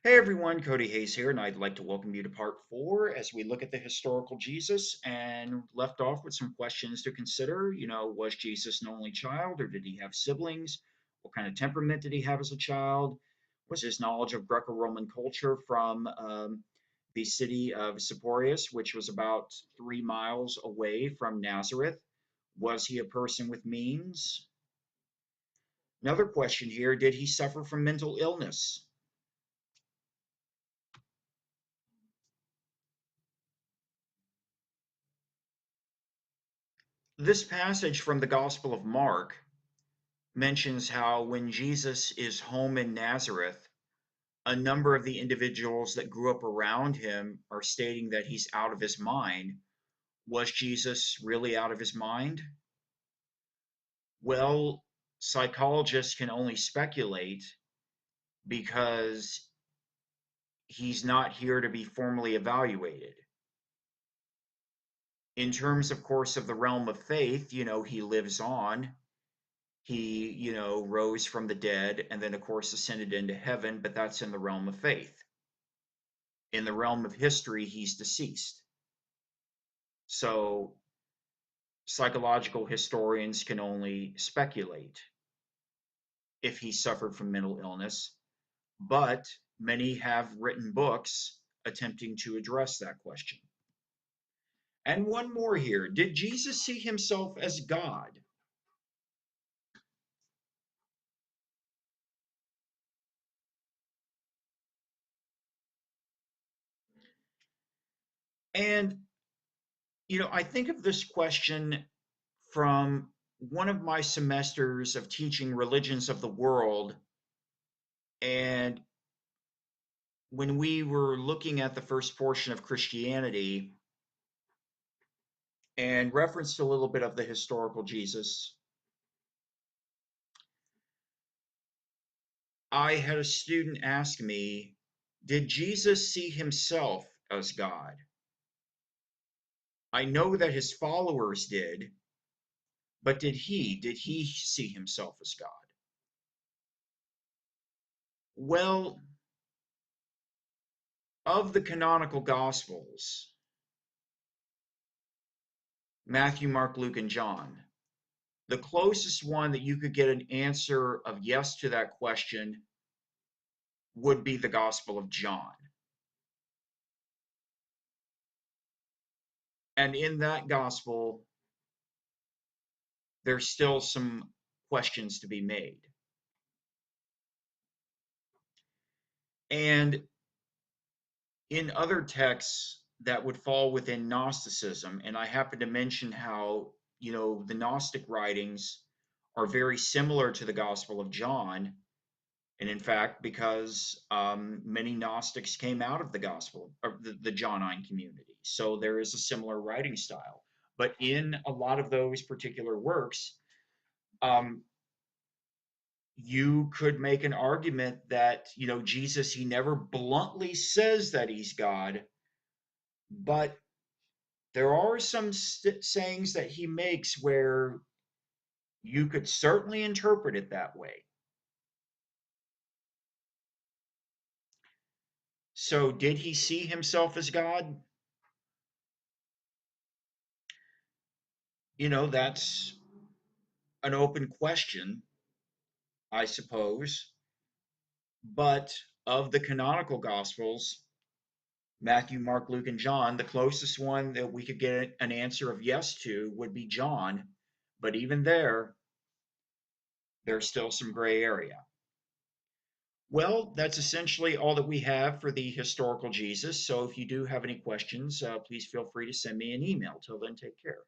Hey everyone, Cody Hayes here, and I'd like to welcome you to part four as we look at the historical Jesus and left off with some questions to consider. Was Jesus an only child or did he have siblings? What kind of temperament did he have as a child? Was his knowledge of Greco-Roman culture from the city of Sepphoris, which was about 3 miles away from Nazareth? Was he a person with means? Another question here, did he suffer from mental illness? This passage from the Gospel of Mark mentions how when Jesus is home in Nazareth, a number of the individuals that grew up around him are stating that he's out of his mind. Was Jesus really out of his mind? Well, psychologists can only speculate because he's not here to be formally evaluated. In terms, of course, of the realm of faith, he lives on. He, rose from the dead and then, of course, ascended into heaven, but that's in the realm of faith. In the realm of history, he's deceased. So psychological historians can only speculate if he suffered from mental illness, but many have written books attempting to address that question. And one more here. Did Jesus see himself as God? And, I think of this question from one of my semesters of teaching religions of the world. And when we were looking at the first portion of Christianity and referenced a little bit of the historical Jesus, I had a student ask me, did Jesus see himself as God? I know that his followers did, but did he see himself as God? Well, of the canonical gospels, Matthew, Mark, Luke, and John, the closest one that you could get an answer of yes to that question would be the Gospel of John. And in that gospel, there's still some questions to be made. And in other texts that would fall within Gnosticism, and I happen to mention how, the Gnostic writings are very similar to the Gospel of John. And in fact, because many Gnostics came out of the Gospel, or the Johannine community. So there is a similar writing style. But in a lot of those particular works, um, you could make an argument that, Jesus, he never bluntly says that he's God, but there are some sayings that he makes where you could certainly interpret it that way. So, did he see himself as God? That's an open question, I suppose. But of the canonical gospels, Matthew, Mark, Luke, and John, the closest one that we could get an answer of yes to would be John. But even there's still some gray area. Well, that's essentially all that we have for the historical Jesus. So if you do have any questions, please feel free to send me an email. Till then, take care.